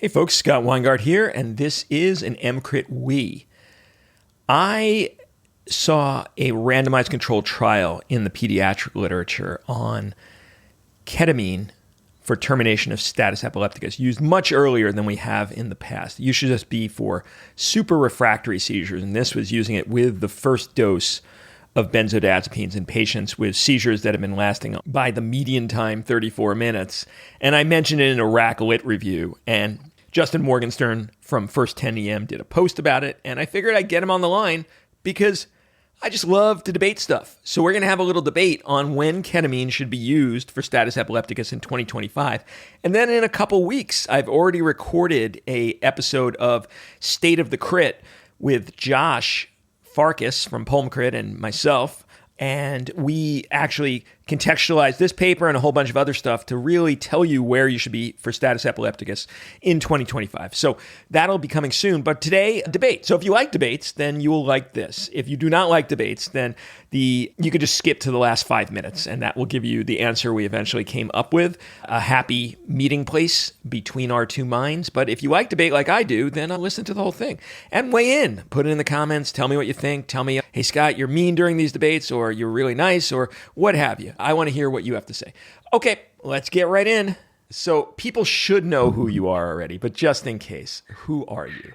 Hey folks, Scott Weingart here, and this is an EMCrit We. I saw a randomized controlled trial in the pediatric literature on ketamine for termination of status epilepticus, used much earlier than we have in the past. It used to just be for super refractory seizures, and this was using it with the first dose of benzodiazepines in patients with seizures that have been lasting by the median time 34 minutes. And I mentioned it in a Rack Lit review, and Justin Morgenstern from First 10 EM did a post about it, and I figured I'd get him on the line because I just love to debate stuff. So we're going to have a little debate on when ketamine should be used for status epilepticus in 2025. And then in a couple weeks, I've already recorded a episode of State of the Crit with Josh Farkas from EMCrit and myself, and we actually contextualize this paper and a whole bunch of other stuff to really tell you where you should be for status epilepticus in 2025. So that'll be coming soon. But today, debate. So if you like debates, then you will like this. If you do not like debates, then you could just skip to the last 5 minutes, and that will give you the answer we eventually came up with, a happy meeting place between our two minds. But if you like debate like I do, then I'll listen to the whole thing and weigh in. Put it in the comments. Tell me what you think. Tell me, hey, Scott, you're mean during these debates, or you're really nice, or what have you. I want to hear what you have to say. Okay, let's get right in. So people should know who you are already, but just in case, who are you?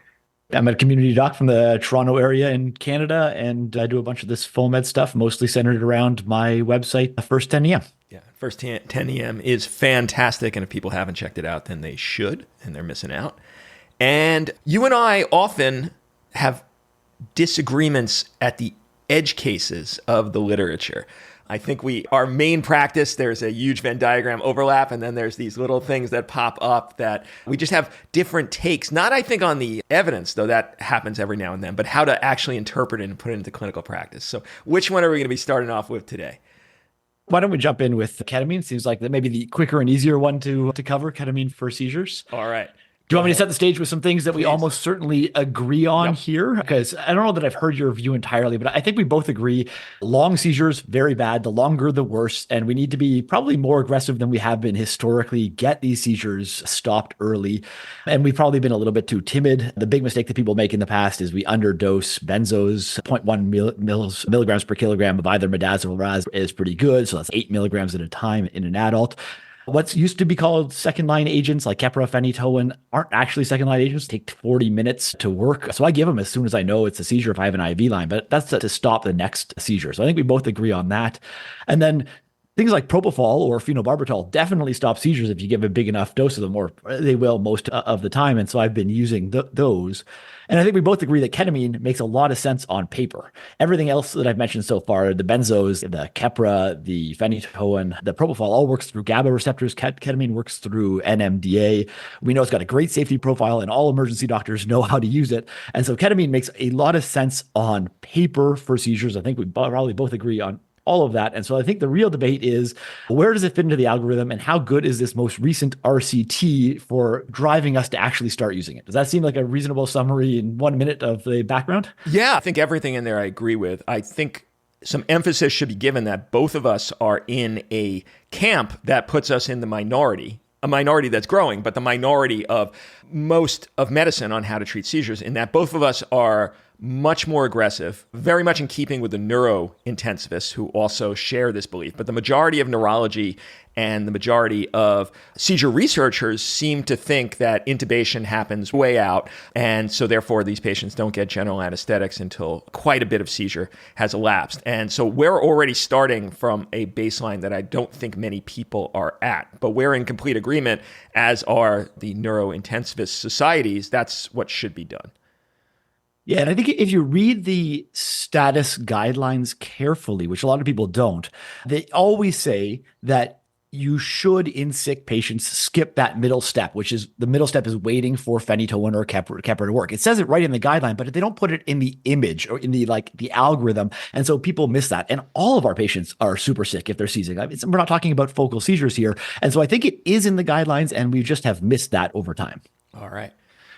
I'm a community doc from the Toronto area in Canada, and I do a bunch of this full med stuff, mostly centered around my website, First 10 EM. Yeah, First 10 EM is fantastic, and if people haven't checked it out, then they should, and they're missing out. And you and I often have disagreements at the edge cases of the literature. I think our main practice, there's a huge Venn diagram overlap, and then there's these little things that pop up that we just have different takes. Not, I think, on the evidence, though that happens every now and then, but how to actually interpret it and put it into clinical practice. So which one are we going to be starting off with today? Why don't we jump in with ketamine? Seems like that maybe the quicker and easier one to cover, ketamine for seizures. All right. Do you want me to set the stage with some things that we almost certainly agree on here? Yep. Because I don't know that I've heard your view entirely, but I think we both agree long seizures, very bad. The longer, the worse. And we need to be probably more aggressive than we have been historically, get these seizures stopped early. And we've probably been a little bit too timid. The big mistake that people make in the past is we underdose benzos. 0.1 milligrams per kilogram of either midazolam or raz is pretty good. So that's 8 milligrams at a time in an adult. What's used to be called second-line agents like Keppra, phenytoin aren't actually second-line agents. Take 40 minutes to work. So I give them as soon as I know it's a seizure if I have an IV line, but that's to stop the next seizure. So I think we both agree on that. And then things like propofol or phenobarbital definitely stop seizures if you give a big enough dose of them, or they will most of the time. And so I've been using those. And I think we both agree that ketamine makes a lot of sense on paper. Everything else that I've mentioned so far, the benzos, the Keppra, the phenytoin, the propofol, all works through GABA receptors. Ketamine works through NMDA. We know it's got a great safety profile, and all emergency doctors know how to use it. And so ketamine makes a lot of sense on paper for seizures. I think we probably both agree on all of that. And so I think the real debate is, where does it fit into the algorithm, and how good is this most recent RCT for driving us to actually start using it? Does that seem like a reasonable summary in 1 minute of the background? Yeah, I think everything in there I agree with. I think some emphasis should be given that both of us are in a camp that puts us in the minority, a minority that's growing, but the minority of most of medicine on how to treat seizures, in that both of us are much more aggressive, very much in keeping with the neurointensivists who also share this belief. But the majority of neurology and the majority of seizure researchers seem to think that intubation happens way out. And so therefore, these patients don't get general anesthetics until quite a bit of seizure has elapsed. And so we're already starting from a baseline that I don't think many people are at. But we're in complete agreement, as are the neurointensivist societies. That's what should be done. Yeah, and I think if you read the status guidelines carefully, which a lot of people don't, they always say that you should, in sick patients, skip that middle step, which is the middle step is waiting for phenytoin or Keppra to work. It says it right in the guideline, but they don't put it in the image or in the algorithm. And so people miss that. And all of our patients are super sick if they're seizing. We're not talking about focal seizures here. And so I think it is in the guidelines, and we just have missed that over time. All right.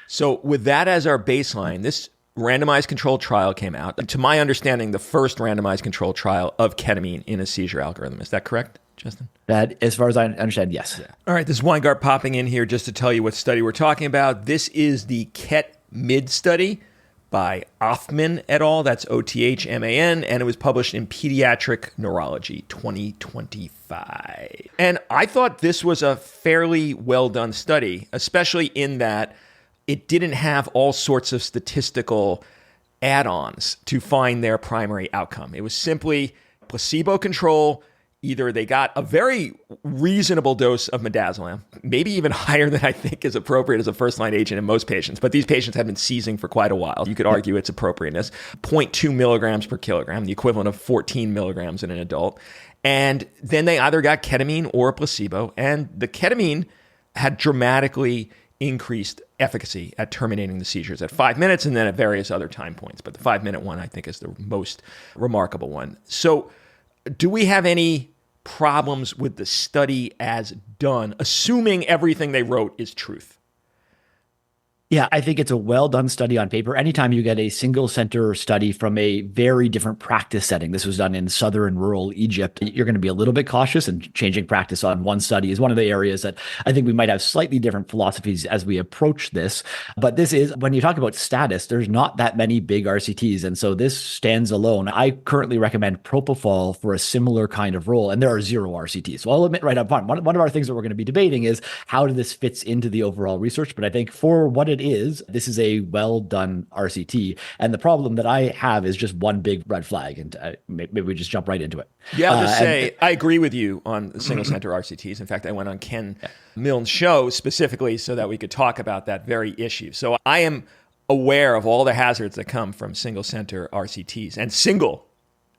So with that as our baseline, this randomized controlled trial came out. To my understanding, the first randomized controlled trial of ketamine in a seizure algorithm. Is that correct? Justin? That, as far as I understand, yes. Yeah. All right, this is Weingart popping in here just to tell you what study we're talking about. This is the Ketamine study by Othman et al. That's Othman, and it was published in Pediatric Neurology 2025. And I thought this was a fairly well done study, especially in that it didn't have all sorts of statistical add-ons to find their primary outcome. It was simply placebo control. Either they got a very reasonable dose of midazolam, maybe even higher than I think is appropriate as a first-line agent in most patients, but these patients had been seizing for quite a while. You could argue its appropriateness. 0.2 milligrams per kilogram, the equivalent of 14 milligrams in an adult. And then they either got ketamine or a placebo, and the ketamine had dramatically increased efficacy at terminating the seizures at 5 minutes and then at various other time points. But the 5-minute one, I think, is the most remarkable one. So do we have any problems with the study as done, assuming everything they wrote is truth? Yeah, I think it's a well-done study on paper. Anytime you get a single center study from a very different practice setting, this was done in southern rural Egypt, you're going to be a little bit cautious, and changing practice on one study is one of the areas that I think we might have slightly different philosophies as we approach this. But this is, when you talk about status, there's not that many big RCTs. And so this stands alone. I currently recommend propofol for a similar kind of role, and there are 0 RCTs. So I'll admit right up front, one of our things that we're going to be debating is how this fits into the overall research. But I think for what it is, this is a well-done RCT. And the problem that I have is just one big red flag. And maybe we just jump right into it. Yeah, I'll just say, I agree with you on single center RCTs. In fact, I went on Ken Milne's show specifically so that we could talk about that very issue. So I am aware of all the hazards that come from single center RCTs and single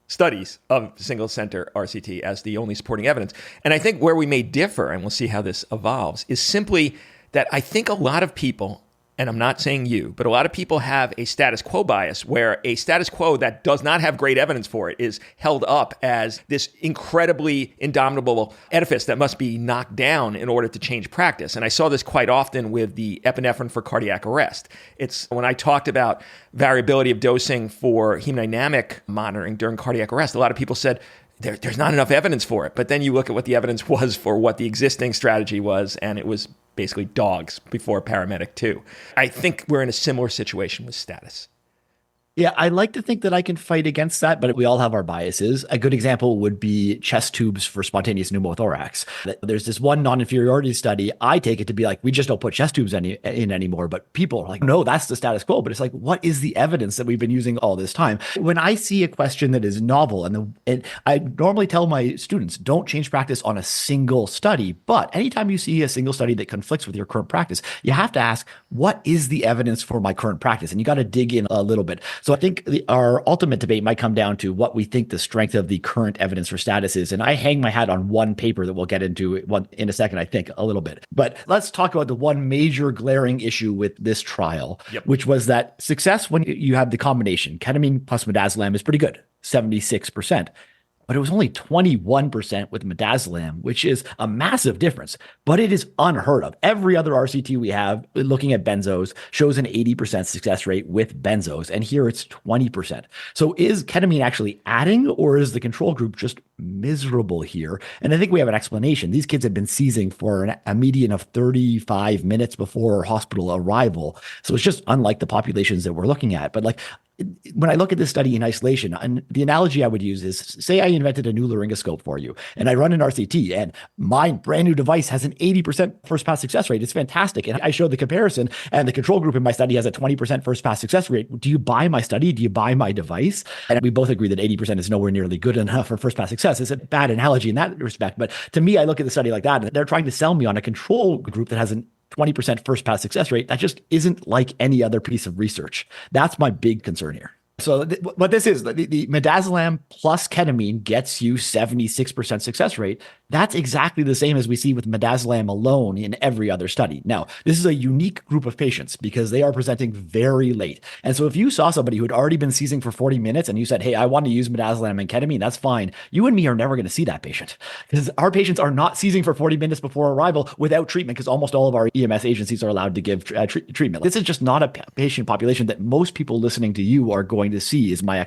studies of single center RCT as the only supporting evidence. And I think where we may differ, and we'll see how this evolves, is simply that I think a lot of people, and I'm not saying you, but a lot of people have a status quo bias where a status quo that does not have great evidence for it is held up as this incredibly indomitable edifice that must be knocked down in order to change practice. And I saw this quite often with the epinephrine for cardiac arrest. It's when I talked about variability of dosing for hemodynamic monitoring during cardiac arrest, a lot of people said, there's not enough evidence for it. But then you look at what the evidence was for what the existing strategy was, and it was basically dogs before paramedic 2. I think we're in a similar situation with status. Yeah, I like to think that I can fight against that, but we all have our biases. A good example would be chest tubes for spontaneous pneumothorax. There's this one non-inferiority study. I take it to be like, we just don't put chest tubes in anymore. But people are like, no, that's the status quo. But it's like, what is the evidence that we've been using all this time? When I see a question that is novel, and I normally tell my students, don't change practice on a single study. But anytime you see a single study that conflicts with your current practice, you have to ask, what is the evidence for my current practice? And you got to dig in a little bit. So I think our ultimate debate might come down to what we think the strength of the current evidence for status is. And I hang my hat on one paper that we'll get into in a second, I think, a little bit. But let's talk about the one major glaring issue with this trial, which was that success when you have the combination, ketamine plus midazolam, is pretty good, 76%. But it was only 21% with midazolam, which is a massive difference. But it is unheard of. Every other RCT we have looking at benzos shows an 80% success rate with benzos, and here it's 20%. So is ketamine actually adding, or is the control group just miserable here? And I think we have an explanation. These kids had been seizing for a median of 35 minutes before hospital arrival. So it's just unlike the populations that we're looking at. But when I look at this study in isolation, and the analogy I would use is, say I invented a new laryngoscope for you, and I run an RCT, and my brand new device has an 80% first pass success rate. It's fantastic. And I show the comparison, and the control group in my study has a 20% first pass success rate. Do you buy my study? Do you buy my device? And we both agree that 80% is nowhere nearly good enough for first pass success. It's a bad analogy in that respect. But to me, I look at the study like that, and they're trying to sell me on a control group that has an 20% first pass success rate. That just isn't like any other piece of research. That's my big concern here. So what this is, the midazolam plus ketamine gets you 76% success rate. That's exactly the same as we see with midazolam alone in every other study. Now, this is a unique group of patients because they are presenting very late. And so if you saw somebody who had already been seizing for 40 minutes and you said, hey, I want to use midazolam and ketamine, that's fine. You and me are never going to see that patient because our patients are not seizing for 40 minutes before arrival without treatment, because almost all of our EMS agencies are allowed to give treatment. This is just not a patient population that most people listening to you are going to see, is my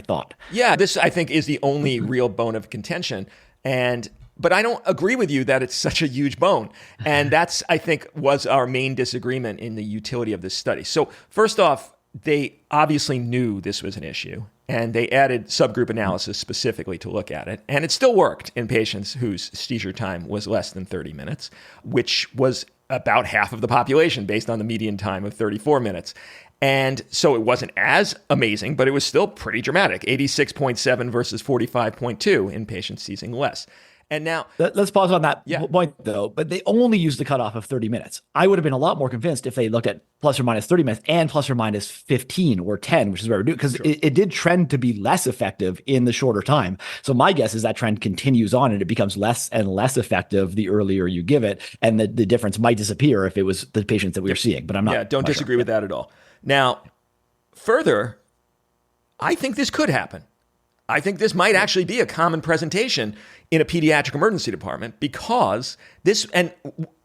thought. Yeah, this I think is the only real bone of contention. And But I don't agree with you that it's such a huge bone. And that's, I think, was our main disagreement in the utility of this study. So first off, they obviously knew this was an issue, and they added subgroup analysis specifically to look at it. And it still worked in patients whose seizure time was less than 30 minutes, which was about half of the population based on the median time of 34 minutes. And so it wasn't as amazing, but it was still pretty dramatic, 86.7 versus 45.2 in patients seizing less. And now let's pause on that point, though. But they only used the cutoff of 30 minutes. I would have been a lot more convinced if they looked at plus or minus 30 minutes and plus or minus 15 or 10, which is where we do, because it did trend to be less effective in the shorter time. So my guess is that trend continues on and it becomes less and less effective the earlier you give it. And the difference might disappear if it was the patients that we were seeing. But I'm not. Yeah, don't disagree with that at all. Now, further, I think this could happen. I think this might actually be a common presentation in a pediatric emergency department because this, and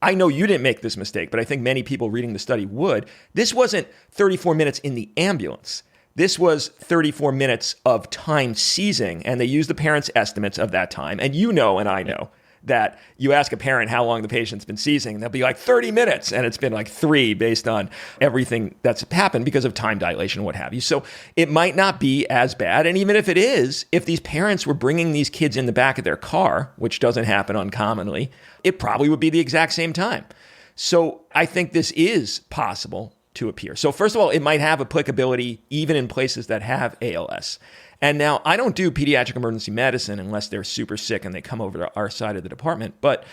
I know you didn't make this mistake, but I think many people reading the study would. This wasn't 34 minutes in the ambulance. This was 34 minutes of time seizing, and they used the parents' estimates of that time. And you know, and I know, that you ask a parent how long the patient's been seizing, they'll be like 30 minutes, and it's been like 3 based on everything that's happened because of time dilation and what have you. So it might not be as bad. And even if it is, if these parents were bringing these kids in the back of their car, which doesn't happen uncommonly, it probably would be the exact same time. So I think this is possible to appear. So first of all, it might have applicability even in places that have ALS. And now I don't do pediatric emergency medicine unless they're super sick and they come over to our side of the department. But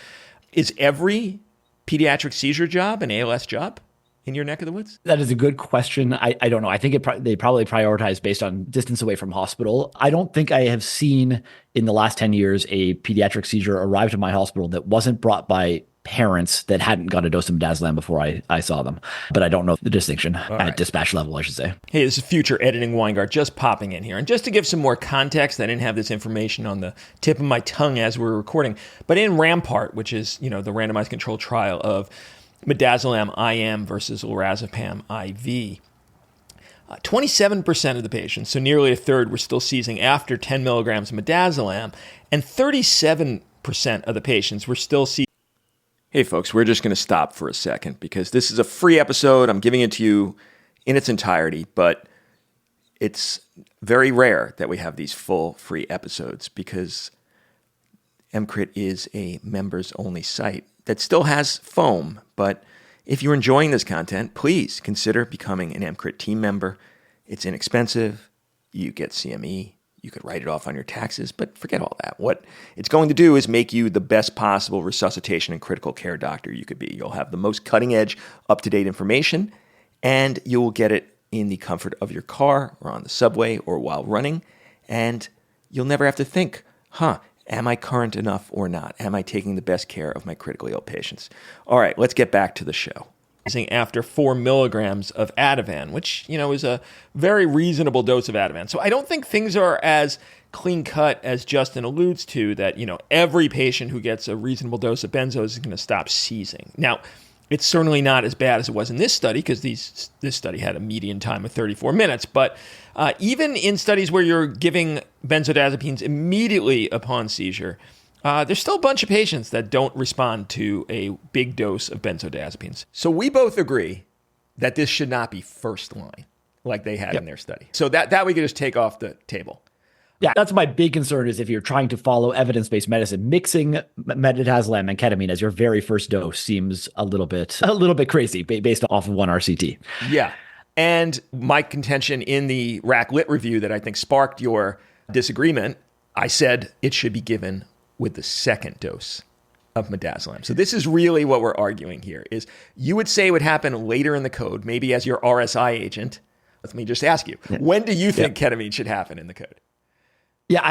is every pediatric seizure job an ALS job in your neck of the woods? That is a good question. I don't know. I think they probably prioritize based on distance away from hospital. I don't think I have seen in the last 10 years a pediatric seizure arrive to my hospital that wasn't brought by parents that hadn't got a dose of midazolam before I saw them. But I don't know the distinction at dispatch level, I should say. Hey, this is future editing Weingart just popping in here. And just to give some more context, I didn't have this information on the tip of my tongue as we were recording, but in Rampart, which is, the randomized controlled trial of midazolam IM versus lorazepam IV, 27% of the patients, so nearly a third, were still seizing after 10 milligrams of midazolam, and 37% of the patients were still seizing. Hey folks, we're just going to stop for a second because this is a free episode. I'm giving it to you in its entirety, but it's very rare that we have these full free episodes because EMCrit is a members-only site that still has foam. But if you're enjoying this content, please consider becoming an EMCrit team member. It's inexpensive. You get CME. You could write it off on your taxes, but forget all that. What it's going to do is make you the best possible resuscitation and critical care doctor you could be. You'll have the most cutting-edge, up-to-date information, and you will get it in the comfort of your car or on the subway or while running, and you'll never have to think, am I current enough or not? Am I taking the best care of my critically ill patients? All right, let's get back to the show. After 4 milligrams of Ativan, which, is a very reasonable dose of Ativan. So I don't think things are as clean cut as Justin alludes to that, every patient who gets a reasonable dose of benzos is going to stop seizing. Now, it's certainly not as bad as it was in this study because this study had a median time of 34 minutes. But even in studies where you're giving benzodiazepines immediately upon seizure, there's still a bunch of patients that don't respond to a big dose of benzodiazepines. So we both agree that this should not be first line like they had in their study. So that we could just take off the table. Yeah, that's my big concern is if you're trying to follow evidence-based medicine, mixing midazolam and ketamine as your very first dose seems a little bit crazy based off of one RCT. Yeah. And my contention in the RAC Lit review that I think sparked your disagreement, I said it should be given with the second dose of midazolam. So this is really what we're arguing here is you would say it would happen later in the code, maybe as your RSI agent. Let me just ask you, when do you think ketamine should happen in the code? Yeah,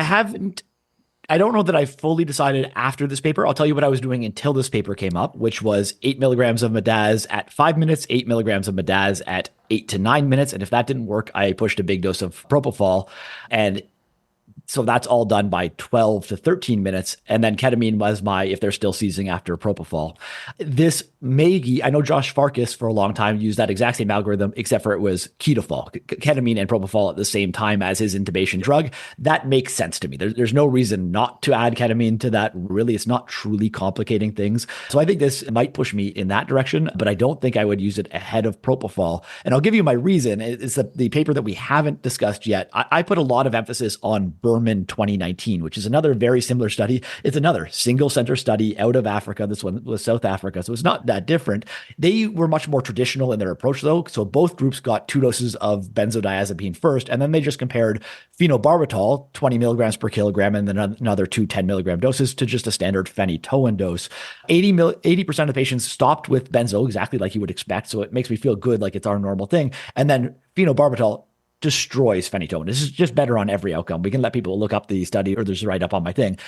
I don't know that I fully decided after this paper. I'll tell you what I was doing until this paper came up, which was 8 milligrams of midaz at 5 minutes, 8 milligrams of midaz at 8 to 9 minutes. And if that didn't work, I pushed a big dose of propofol. And So that's all done by 12 to 13 minutes. And then ketamine was if they're still seizing after propofol. This I know Josh Farkas for a long time used that exact same algorithm, except for it was ketofol, ketamine and propofol at the same time as his intubation drug. That makes sense to me. There's no reason not to add ketamine to that. Really, it's not truly complicating things. So I think this might push me in that direction, but I don't think I would use it ahead of propofol. And I'll give you my reason. It's the paper that we haven't discussed yet. I put a lot of emphasis on Berman 2019, which is another very similar study. It's another single center study out of Africa. This one was South Africa, so it's not that different. They were much more traditional in their approach, though. So both groups got 2 doses of benzodiazepine first, and then they just compared phenobarbital, 20 milligrams per kilogram, and then another 2 10 milligram doses to just a standard phenytoin dose. 80% of patients stopped with benzo, exactly like you would expect. So it makes me feel good, like it's our normal thing. And then phenobarbital destroys phenytoin. This is just better on every outcome. We can let people look up the study, or there's a write up on my thing.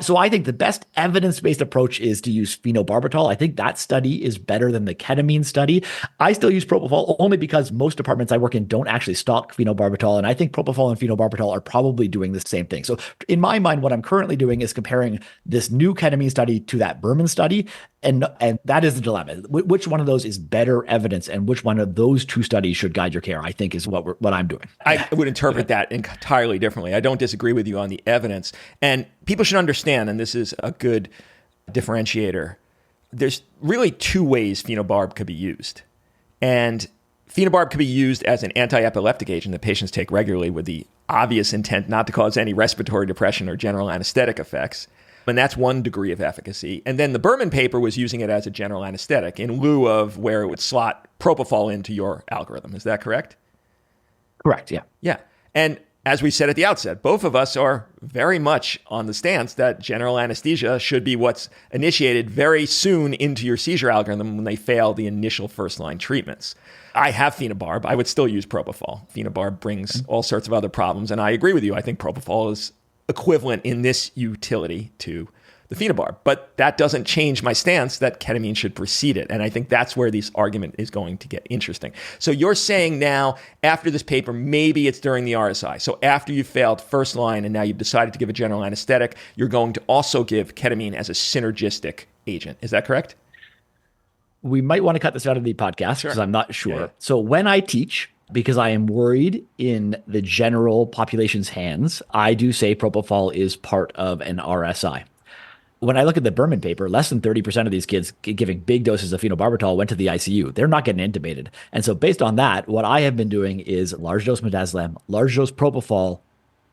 So I think the best evidence-based approach is to use phenobarbital. I think that study is better than the ketamine study. I still use propofol only because most departments I work in don't actually stock phenobarbital, and I think propofol and phenobarbital are probably doing the same thing. So in my mind, what I'm currently doing is comparing this new ketamine study to that Berman study, and that is the dilemma. Which one of those is better evidence, and which one of those 2 studies should guide your care, I think is what I'm doing. I would interpret that entirely differently. I don't disagree with you on the evidence. And people should understand, and this is a good differentiator, there's really 2 ways phenobarb could be used. And phenobarb could be used as an anti-epileptic agent that patients take regularly with the obvious intent not to cause any respiratory depression or general anesthetic effects. And that's one degree of efficacy. And then the Berman paper was using it as a general anesthetic in lieu of where it would slot propofol into your algorithm. Is that correct? Correct, yeah. Yeah. And as we said at the outset, both of us are very much on the stance that general anesthesia should be what's initiated very soon into your seizure algorithm when they fail the initial first-line treatments. I have phenobarb. I would still use propofol. Phenobarb brings all sorts of other problems, and I agree with you. I think propofol is equivalent in this utility to the phenobarb. But that doesn't change my stance that ketamine should precede it. And I think that's where this argument is going to get interesting. So you're saying now, after this paper, maybe it's during the RSI. So after you failed first line and now you've decided to give a general anesthetic, you're going to also give ketamine as a synergistic agent. Is that correct? We might want to cut this out of the podcast because I'm not sure. Yeah. So when I teach, because I am worried in the general population's hands, I do say propofol is part of an RSI. When I look at the Berman paper, less than 30% of these kids giving big doses of phenobarbital went to the ICU. They're not getting intubated. And so based on that, what I have been doing is large dose midazolam, large dose propofol,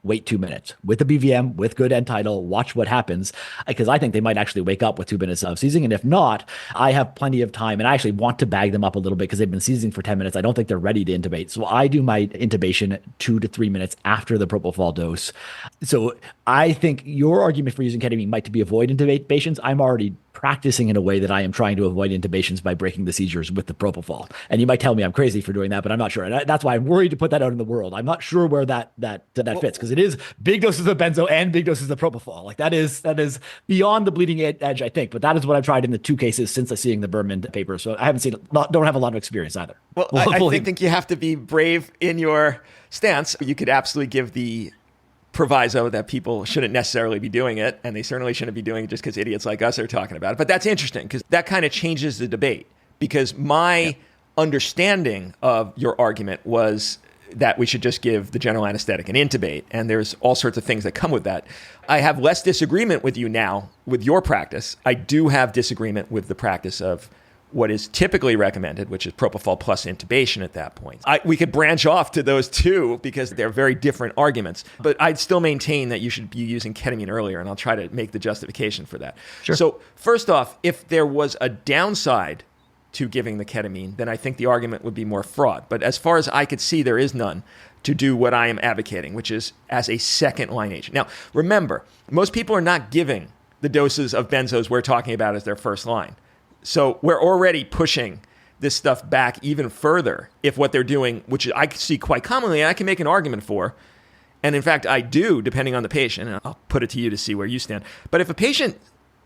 wait 2 minutes with a BVM, with good end tidal, watch what happens, because I think they might actually wake up with 2 minutes of seizing. And if not, I have plenty of time, and I actually want to bag them up a little bit because they've been seizing for 10 minutes. I don't think they're ready to intubate. So I do my intubation 2 to 3 minutes after the propofol dose. So I think your argument for using ketamine might be avoid intubations. I'm already practicing in a way that I am trying to avoid intubations by breaking the seizures with the propofol. And you might tell me I'm crazy for doing that, but I'm not sure. And that's why I'm worried to put that out in the world. I'm not sure where that fits, because it is big doses of benzo and big doses of propofol. Like that is beyond the bleeding edge, I think. But that is what I've tried in the 2 cases since seeing the Berman paper. So I haven't don't have a lot of experience either. Well, I think you have to be brave in your stance. You could absolutely give the proviso that people shouldn't necessarily be doing it, and they certainly shouldn't be doing it just because idiots like us are talking about it. But that's interesting because that kind of changes the debate, because my understanding of your argument was that we should just give the general anesthetic and intubate, and there's all sorts of things that come with that. I have less disagreement with you now with your practice. I do have disagreement with the practice of what is typically recommended, which is propofol plus intubation at that point. We could branch off to those 2 because they're very different arguments, but I'd still maintain that you should be using ketamine earlier, and I'll try to make the justification for that. Sure. So first off, if there was a downside to giving the ketamine, then I think the argument would be more fraught. But as far as I could see, there is none to do what I am advocating, which is as a second-line agent. Now, remember, most people are not giving the doses of benzos we're talking about as their first line. So we're already pushing this stuff back even further if what they're doing, which I see quite commonly, and I can make an argument for, and in fact I do, depending on the patient, and I'll put it to you to see where you stand. But if a patient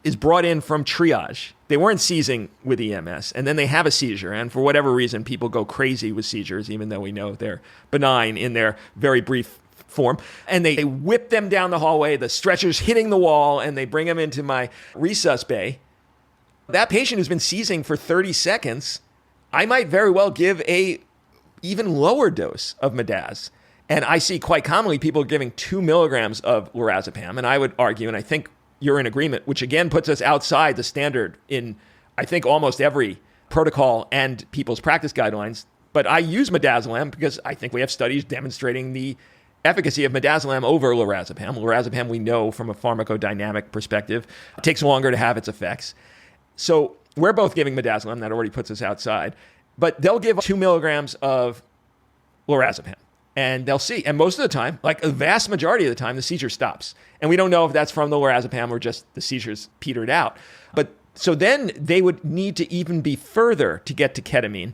is brought in from triage, they weren't seizing with EMS, and then they have a seizure, and for whatever reason people go crazy with seizures, even though we know they're benign in their very brief form, and they whip them down the hallway, the stretcher's hitting the wall, and they bring them into my resus bay. That patient who's been seizing for 30 seconds, I might very well give a even lower dose of midaz. And I see quite commonly people giving 2 milligrams of lorazepam. And I would argue, and I think you're in agreement, which again puts us outside the standard in, I think, almost every protocol and people's practice guidelines. But I use midazolam because I think we have studies demonstrating the efficacy of midazolam over lorazepam. Lorazepam, we know from a pharmacodynamic perspective, it takes longer to have its effects. So we're both giving midazolam. That already puts us outside. But they'll give 2 milligrams of lorazepam. And they'll see. And most of the time, like a vast majority of the time, the seizure stops. And we don't know if that's from the lorazepam or just the seizures petered out. But so then they would need to even be further to get to ketamine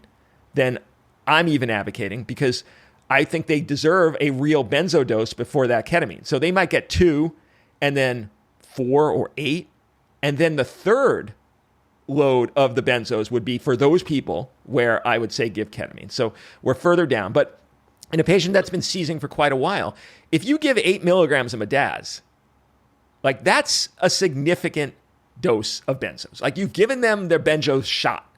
than I'm even advocating, because I think they deserve a real benzo dose before that ketamine. So they might get 2 and then 4 or 8. And then the third load of the benzos would be for those people where I would say give ketamine. So we're further down. But in a patient that's been seizing for quite a while, if you give 8 milligrams of midaz, like that's a significant dose of benzos. Like you've given them their benzo shot.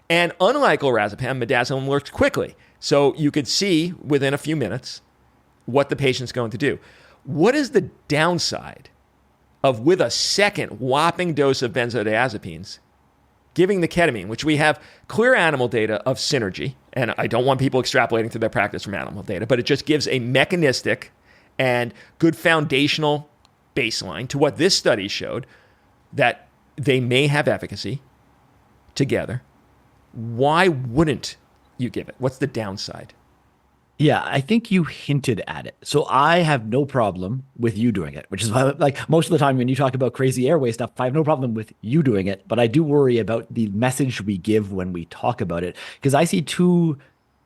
And unlike lorazepam, midazolam works quickly. So you could see within a few minutes what the patient's going to do. What is the downside of, with a second whopping dose of benzodiazepines, giving the ketamine, which we have clear animal data of synergy, and I don't want people extrapolating to their practice from animal data, but it just gives a mechanistic and good foundational baseline to what this study showed, that they may have efficacy together. Why wouldn't you give it? What's the downside? Yeah, I think you hinted at it. So I have no problem with you doing it, which is why, like most of the time when you talk about crazy airway stuff, I have no problem with you doing it. But I do worry about the message we give when we talk about it, because I see 2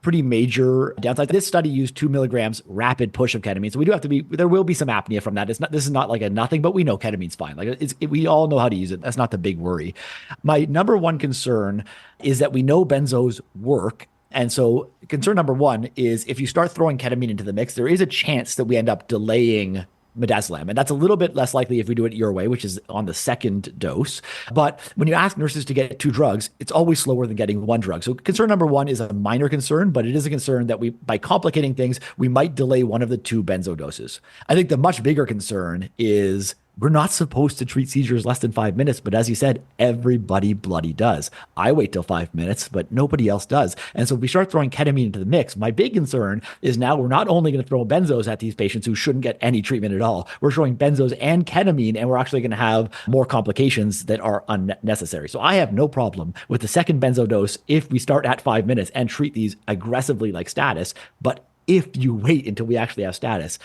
pretty major downsides. This study used 2 milligrams rapid push of ketamine. So we do have to be, there will be some apnea from that. This is not like a nothing, but we know ketamine's fine. Like we all know how to use it. That's not the big worry. My number one concern is that we know benzos work. And so concern number one is if you start throwing ketamine into the mix, there is a chance that we end up delaying midazolam. And that's a little bit less likely if we do it your way, which is on the second dose. But when you ask nurses to get 2 drugs, it's always slower than getting 1 drug. So concern number one is a minor concern, but it is a concern that we, by complicating things, we might delay one of the 2 benzo doses. I think the much bigger concern is we're not supposed to treat seizures less than 5 minutes, but as you said, everybody bloody does. I wait till 5 minutes, but nobody else does. And so if we start throwing ketamine into the mix, my big concern is now we're not only going to throw benzos at these patients who shouldn't get any treatment at all, we're throwing benzos and ketamine, and we're actually going to have more complications that are unnecessary. So I have no problem with the second benzo dose if we start at 5 minutes and treat these aggressively like status. But if you wait until we actually have status,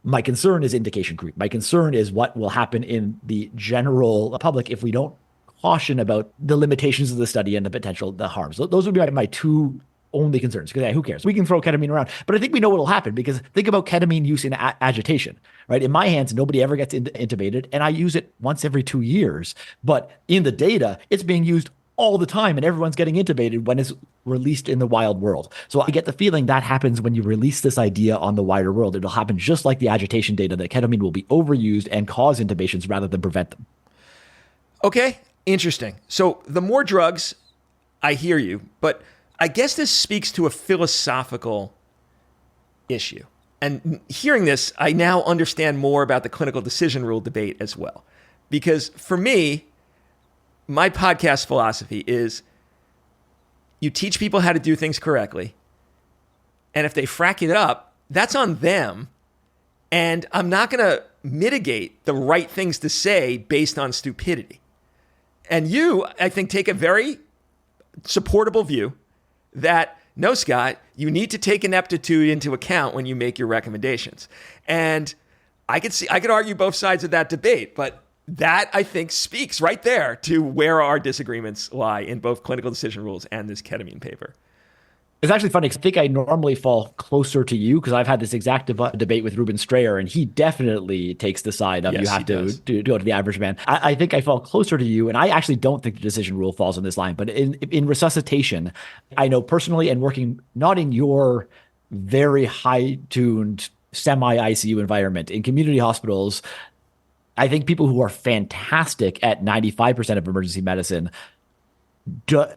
my concern is indication creep. My concern is what will happen in the general public if we don't caution about the limitations of the study and the harms. Those would be my 2 only concerns, because who cares? We can throw ketamine around, but I think we know what will happen, because think about ketamine use in agitation, right? In my hands, nobody ever gets intubated, and I use it once every 2 years. But in the data, it's being used all the time, and everyone's getting intubated when it's released in the wild world. So I get the feeling that happens when you release this idea on the wider world. It'll happen just like the agitation data, that ketamine will be overused and cause intubations rather than prevent them. Okay, interesting. So the more drugs, I hear you, but I guess this speaks to a philosophical issue. And hearing this, I now understand more about the clinical decision rule debate as well. Because for me, my podcast philosophy is you teach people how to do things correctly. And if they frack it up, that's on them. And I'm not going to mitigate the right things to say based on stupidity. And you, I think, take a very supportable view that, no, Scott, you need to take ineptitude into account when you make your recommendations. And I could argue both sides of that debate, but that, I think, speaks right there to where our disagreements lie in both clinical decision rules and this ketamine paper. It's actually funny because I think I normally fall closer to you, because I've had this exact debate with Ruben Strayer, and he definitely takes the side of, yes, you have to go to the average man. I think I fall closer to you, and I actually don't think the decision rule falls on this line. But in resuscitation, I know personally, and working not in your very high-tuned semi-ICU environment. In community hospitals, I think people who are fantastic at 95% of emergency medicine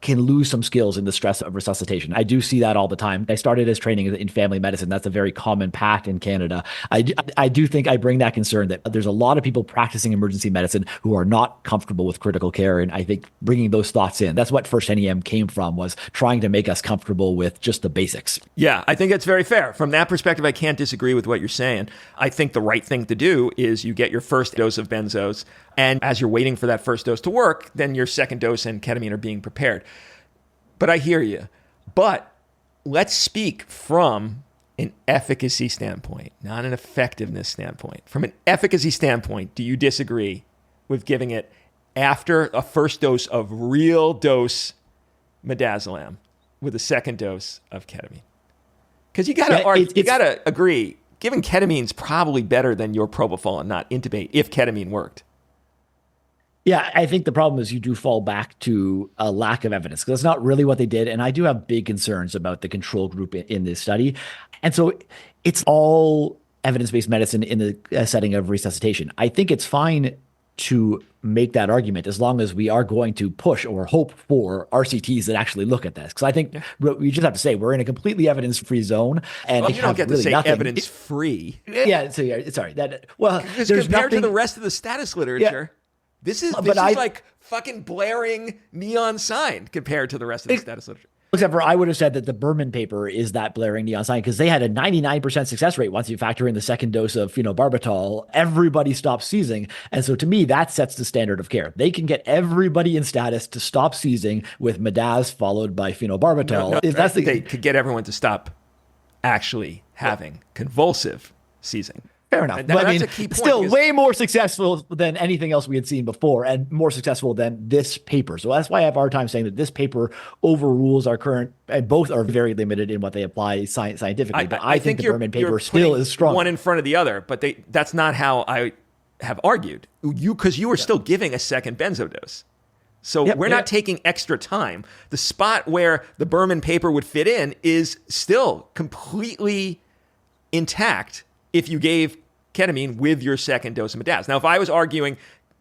can lose some skills in the stress of resuscitation. I do see that all the time. I started as training in family medicine. That's a very common path in Canada. I do think I bring that concern that there's a lot of people practicing emergency medicine who are not comfortable with critical care. And I think bringing those thoughts in, that's what First NEM came from, was trying to make us comfortable with just the basics. Yeah, I think that's very fair. From that perspective, I can't disagree with what you're saying. I think the right thing to do is you get your first dose of benzos, and as you're waiting for that first dose to work, then your second dose and ketamine are being prepared. But I hear you. But let's speak from an efficacy standpoint, not an effectiveness standpoint. From an efficacy standpoint, do you disagree with giving it after a first dose of real dose midazolam with a second dose of ketamine? Because you gotta agree, giving ketamine is probably better than your propofol and not intubate if ketamine worked. Yeah, I think the problem is you do fall back to a lack of evidence, because that's not really what they did. And I do have big concerns about the control group in this study. And so it's all evidence-based medicine in the setting of resuscitation. I think it's fine to make that argument as long as we are going to push or hope for RCTs that actually look at this. Because I think we just have to say we're in a completely evidence-free zone. And you don't get to say evidence-free. Sorry. Because compared to the rest of the status literature, this is like fucking blaring neon sign compared to the rest of the status literature. Except for I would have said that the Berman paper is that blaring neon sign, because they had a 99% success rate once you factor in the second dose of phenobarbital. Everybody stops seizing. And so to me, that sets the standard of care. They can get everybody in status to stop seizing with midaz followed by phenobarbital. They could get everyone to stop actually having convulsive seizing. Fair enough. But I mean, still way more successful than anything else we had seen before, and more successful than this paper. So that's why I have a hard time saying that this paper overrules our current, and both are very limited in what they apply scientifically. But I think the Berman paper still is strong. One in front of the other, but that's not how I have argued. Because you were still giving a second benzo dose. So we're not taking extra time. The spot where the Berman paper would fit in is still completely intact if you gave ketamine with your second dose of midaz. Now, if I was arguing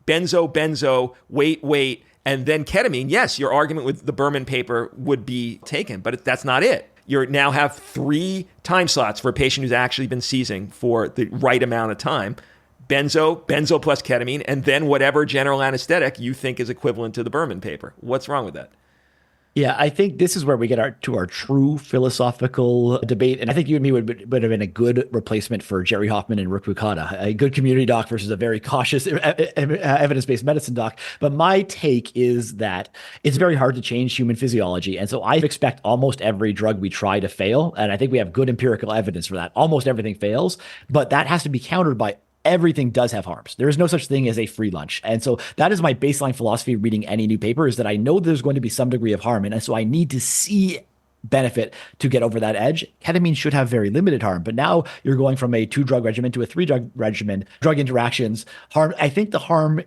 benzo, wait, and then ketamine, yes, your argument with the Berman paper would be taken, but that's not it. You now have 3 time slots for a patient who's actually been seizing for the right amount of time. Benzo plus ketamine, and then whatever general anesthetic you think is equivalent to the Berman paper. What's wrong with that? Yeah, I think this is where we get to our true philosophical debate. And I think you and me would have been a good replacement for Jerry Hoffman and Rick Bukata, a good community doc versus a very cautious evidence-based medicine doc. But my take is that it's very hard to change human physiology. And so I expect almost every drug we try to fail. And I think we have good empirical evidence for that. Almost everything fails, but that has to be countered by everything does have harms. There is no such thing as a free lunch. And so that is my baseline philosophy reading any new paper, is that I know there's going to be some degree of harm. And so I need to see benefit to get over that edge. Ketamine should have very limited harm, but now you're going from a 2-drug regimen to a 3-drug regimen, drug interactions, harm. I think the harm,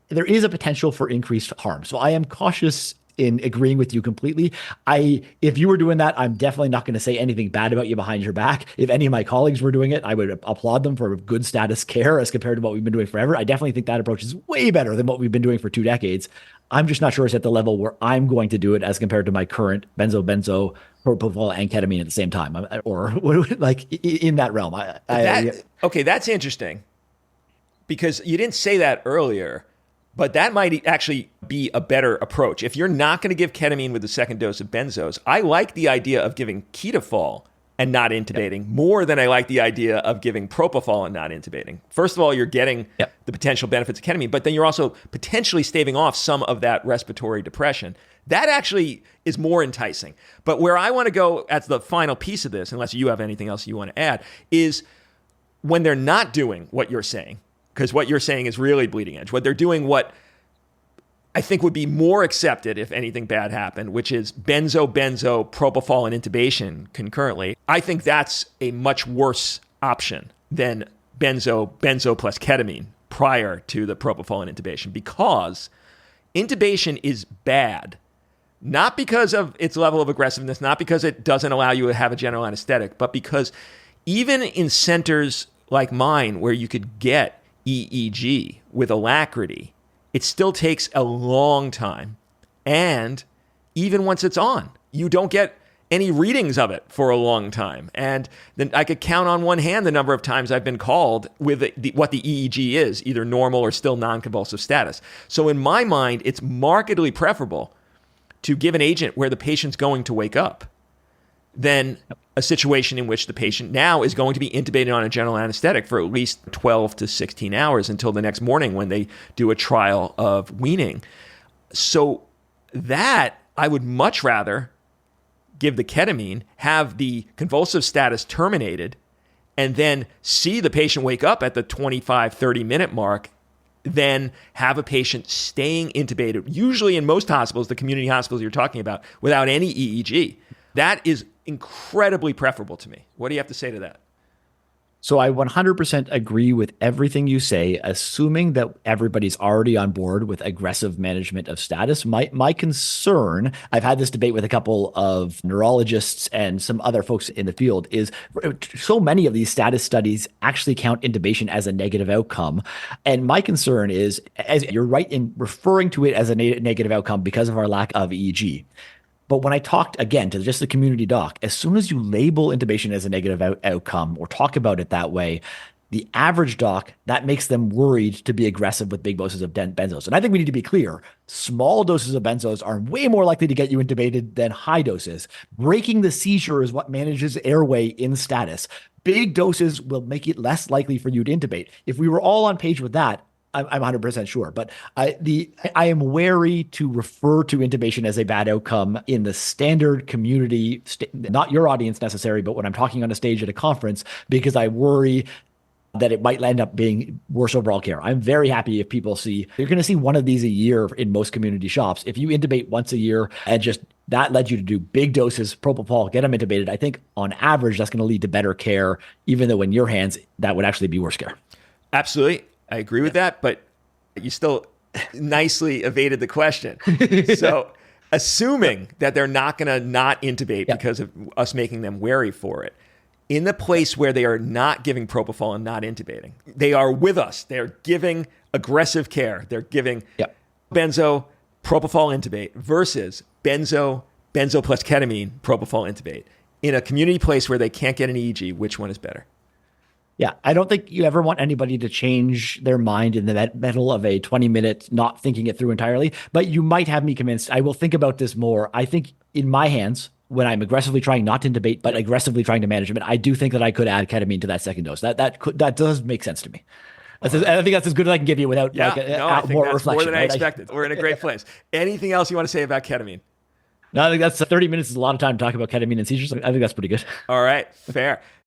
there is a potential for increased harm. So I am cautious in agreeing with you completely. If you were doing that, I'm definitely not going to say anything bad about you behind your back. If any of my colleagues were doing it, I would applaud them for good status care as compared to what we've been doing forever. I definitely think that approach is way better than what we've been doing for 2 decades. I'm just not sure it's at the level where I'm going to do it as compared to my current benzo, propofol, and ketamine at the same time, or like in that realm. Okay, that's interesting, because you didn't say that earlier. But that might actually be a better approach. If you're not going to give ketamine with the second dose of benzos, I like the idea of giving ketofol and not intubating more than I like the idea of giving propofol and not intubating. First of all, you're getting the potential benefits of ketamine, but then you're also potentially staving off some of that respiratory depression. That actually is more enticing. But where I want to go as the final piece of this, unless you have anything else you want to add, is when they're not doing what you're saying. Because what you're saying is really bleeding edge. What they're doing, what I think would be more accepted if anything bad happened, which is benzo, propofol, and intubation concurrently. I think that's a much worse option than benzo plus ketamine prior to the propofol and intubation, because intubation is bad, not because of its level of aggressiveness, not because it doesn't allow you to have a general anesthetic, but because even in centers like mine where you could get EEG with alacrity, it still takes a long time. And even once it's on, you don't get any readings of it for a long time. And then I could count on one hand the number of times I've been called with what the EEG is, either normal or still non-convulsive status. So in my mind, it's markedly preferable to give an agent where the patient's going to wake up than a situation in which the patient now is going to be intubated on a general anesthetic for at least 12 to 16 hours until the next morning when they do a trial of weaning. So that I would much rather give the ketamine, have the convulsive status terminated, and then see the patient wake up at the 25, 30-minute mark, than have a patient staying intubated, usually in most hospitals, the community hospitals you're talking about, without any EEG. That is incredibly preferable to me. What do you have to say to that? So I 100% agree with everything you say, assuming that everybody's already on board with aggressive management of status. My concern, I've had this debate with a couple of neurologists and some other folks in the field, is so many of these status studies actually count intubation as a negative outcome. And my concern is, as you're right in referring to it as a negative outcome because of our lack of EEG. But when I talked, again, to just the community doc, as soon as you label intubation as a negative outcome or talk about it that way, the average doc, that makes them worried to be aggressive with big doses of benzos. And I think we need to be clear. Small doses of benzos are way more likely to get you intubated than high doses. Breaking the seizure is what manages airway in status. Big doses will make it less likely for you to intubate. If we were all on page with that, I'm 100% sure, but I am wary to refer to intubation as a bad outcome in the standard community, not your audience necessarily, but when I'm talking on a stage at a conference, because I worry that it might end up being worse overall care. I'm very happy if people see, you're going to see one of these a year in most community shops. If you intubate once a year and just that led you to do big doses, propofol, get them intubated, I think on average, that's going to lead to better care, even though in your hands, that would actually be worse care. Absolutely. I agree with that, but you still nicely evaded the question. So assuming that they're not going to not intubate because of us making them wary for it, in the place where they are not giving propofol and not intubating, they are with us. They're giving aggressive care. They're giving benzo, propofol, intubate versus benzo plus ketamine, propofol, intubate. In a community place where they can't get an EEG, which one is better? Yeah, I don't think you ever want anybody to change their mind in the middle of a 20-minute not thinking it through entirely, but you might have me convinced. I will think about this more. I think in my hands, when I'm aggressively trying not to intubate, but aggressively trying to manage it, I do think that I could add ketamine to that second dose. That does make sense to me. I think that's as good as I can give you without I think more that's reflection. More than I expected. We're in a great place. Anything else you want to say about ketamine? No, I think that's 30 minutes is a lot of time to talk about ketamine and seizures. I think that's pretty good. All right, fair.